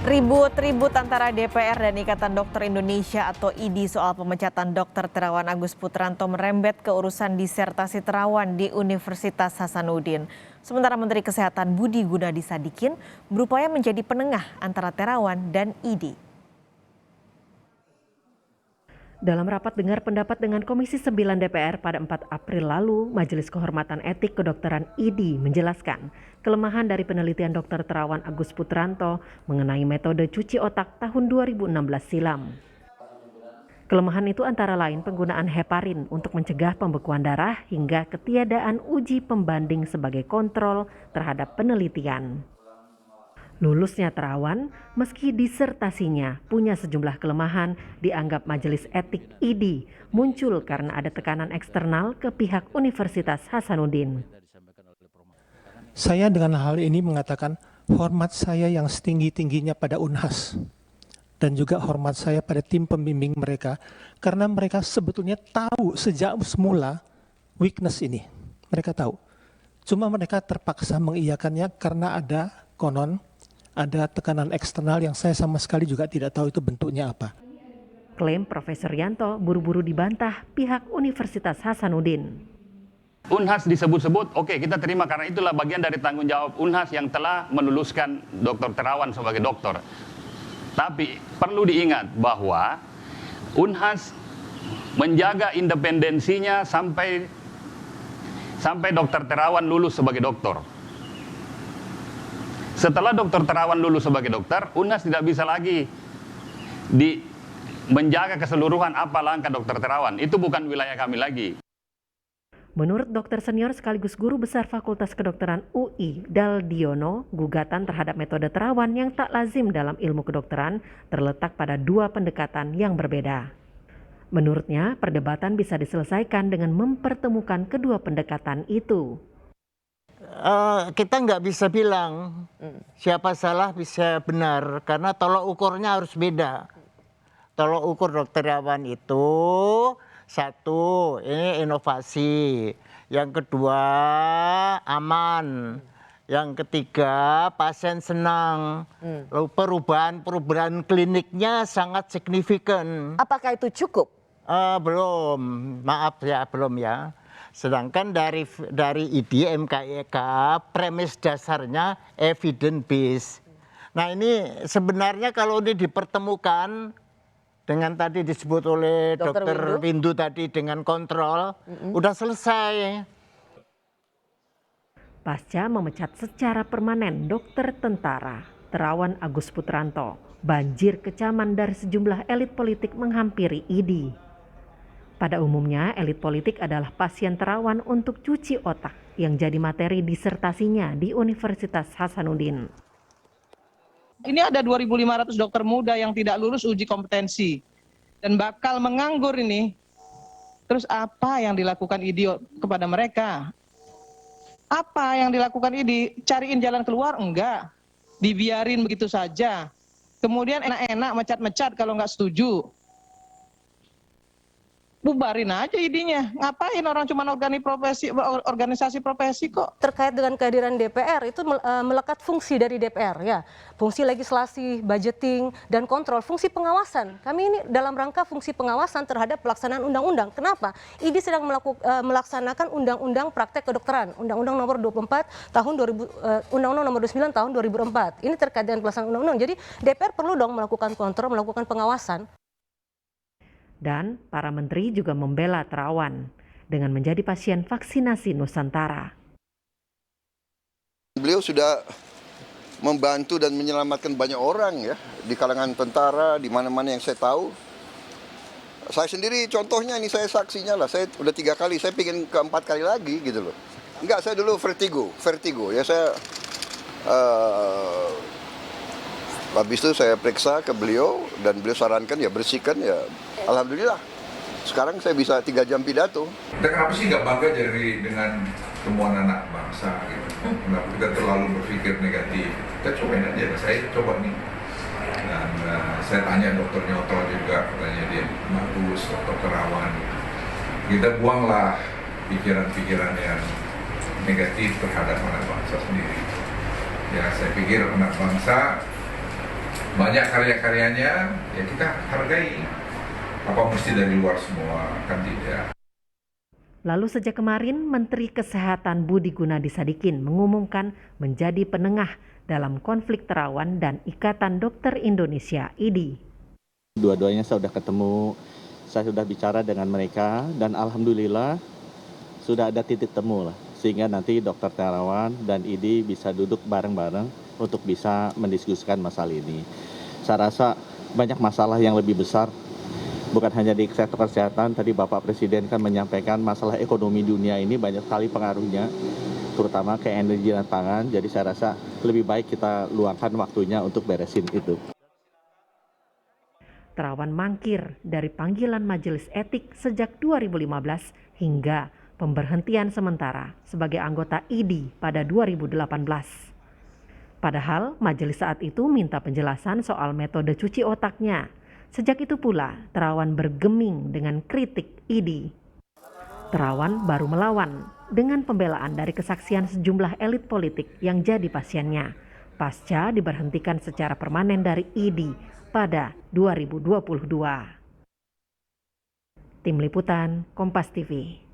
Ribut-ribut antara DPR dan Ikatan Dokter Indonesia atau IDI soal pemecatan Dr. Terawan Agus Putranto merembet ke urusan disertasi Terawan di Universitas Hasanuddin. Sementara Menteri Kesehatan Budi Gunadi Sadikin berupaya menjadi penengah antara Terawan dan IDI. Dalam rapat dengar pendapat dengan Komisi 9 DPR pada 4 April lalu, Majelis Kehormatan Etik Kedokteran IDI menjelaskan kelemahan dari penelitian Dr. Terawan Agus Putranto mengenai metode cuci otak tahun 2016 silam. Kelemahan itu antara lain penggunaan heparin untuk mencegah pembekuan darah hingga ketiadaan uji pembanding sebagai kontrol terhadap penelitian. Lulusnya Terawan, meski disertasinya punya sejumlah kelemahan, dianggap Majelis Etik IDI muncul karena ada tekanan eksternal ke pihak Universitas Hasanuddin. Saya dengan hal ini mengatakan hormat saya yang setinggi-tingginya pada Unhas dan juga hormat saya pada tim pembimbing mereka karena mereka sebetulnya tahu sejak semula weakness ini. Mereka tahu. Cuma mereka terpaksa mengiyakannya karena ada tekanan eksternal yang saya sama sekali juga tidak tahu itu bentuknya apa. Klaim Profesor Yanto buru-buru dibantah pihak Universitas Hasanuddin. Unhas disebut-sebut, oke, kita terima karena itulah bagian dari tanggung jawab Unhas yang telah meluluskan Dr. Terawan sebagai doktor. Tapi perlu diingat bahwa Unhas menjaga independensinya sampai Dr. Terawan lulus sebagai doktor. Setelah Dr. Terawan lulus sebagai dokter, Unhas tidak bisa lagi menjaga keseluruhan apa langkah Dr. Terawan. Itu bukan wilayah kami lagi. Menurut dokter senior sekaligus guru besar Fakultas Kedokteran UI, Daldiono, gugatan terhadap metode Terawan yang tak lazim dalam ilmu kedokteran terletak pada dua pendekatan yang berbeda. Menurutnya, perdebatan bisa diselesaikan dengan mempertemukan kedua pendekatan itu. Kita nggak bisa bilang siapa salah bisa benar karena tolok ukurnya harus beda. Tolok ukur Dr. Terawan itu satu, ini inovasi. Yang kedua, aman. Yang ketiga, pasien senang. Lalu perubahan kliniknya sangat signifikan. Apakah itu cukup? Belum, maaf ya, belum ya. Sedangkan dari IDI MKEK premis dasarnya evidence based. Nah ini sebenarnya kalau ini dipertemukan dengan tadi disebut oleh Dr. Windu tadi dengan kontrol, udah selesai. Pasca memecat secara permanen dokter tentara Terawan Agus Putranto, banjir kecaman dari sejumlah elit politik menghampiri IDI. Pada umumnya, elit politik adalah pasien Terawan untuk cuci otak yang jadi materi disertasinya di Universitas Hasanuddin. Ini ada 2.500 dokter muda yang tidak lulus uji kompetensi dan bakal menganggur ini. Terus apa yang dilakukan IDI kepada mereka? Apa yang dilakukan IDI? Cariin jalan keluar? Enggak. Dibiarin begitu saja. Kemudian enak-enak mecat-mecat kalau nggak setuju. Bubarin aja IDI-nya. Ngapain orang cuma organisasi profesi kok. Terkait dengan kehadiran DPR itu melekat fungsi dari DPR ya. Fungsi legislasi, budgeting, dan kontrol, fungsi pengawasan. Kami ini dalam rangka fungsi pengawasan terhadap pelaksanaan undang-undang. Kenapa? IDI sedang melaksanakan undang-undang praktek kedokteran, Undang-Undang nomor 24 tahun 2000, Undang-Undang nomor 29 tahun 2004. Ini terkait dengan pelaksanaan undang-undang. Jadi DPR perlu dong melakukan kontrol, melakukan pengawasan. Dan para menteri juga membela Terawan dengan menjadi pasien vaksinasi Nusantara. Beliau sudah membantu dan menyelamatkan banyak orang ya di kalangan tentara di mana-mana yang saya tahu. Saya sendiri contohnya ini saya saksinya lah. Saya udah 3 kali, saya pengen ke-4 kali lagi gitu loh. Enggak, saya dulu vertigo ya saya. Habis itu saya periksa ke beliau dan beliau sarankan ya bersihkan ya. Alhamdulillah. Sekarang saya bisa 3 jam pidato. Dan kenapa sih nggak bangga dengan temuan anak bangsa gitu? Kenapa kita terlalu berpikir negatif? Kita cobain aja. Saya coba nih. Dan saya tanya dokter Nyoto juga, katanya dia bagus, dokter Terawan. Kita buanglah pikiran-pikiran yang negatif terhadap anak bangsa sendiri. Ya saya pikir anak bangsa banyak karya-karyanya, ya kita hargai. Apa mesti dari luar semua, kan tidak. Lalu sejak kemarin, Menteri Kesehatan Budi Gunadi Sadikin mengumumkan menjadi penengah dalam konflik Terawan dan Ikatan Dokter Indonesia (IDI). Dua-duanya saya sudah ketemu, saya sudah bicara dengan mereka, dan alhamdulillah sudah ada titik temu lah. Sehingga nanti Dokter Terawan dan IDI bisa duduk bareng-bareng untuk bisa mendiskusikan masalah ini. Saya rasa banyak masalah yang lebih besar, bukan hanya di sektor kesehatan. Tadi Bapak Presiden kan menyampaikan masalah ekonomi dunia ini banyak sekali pengaruhnya, terutama ke energi dan pangan. Jadi saya rasa lebih baik kita luangkan waktunya untuk beresin itu. Terawan mangkir dari panggilan Majelis Etik sejak 2015 hingga pemberhentian sementara sebagai anggota IDI pada 2018. Padahal majelis saat itu minta penjelasan soal metode cuci otaknya. Sejak itu pula Terawan bergeming dengan kritik IDI. Terawan baru melawan dengan pembelaan dari kesaksian sejumlah elit politik yang jadi pasiennya pasca diberhentikan secara permanen dari IDI pada 2022. Tim Liputan Kompas TV.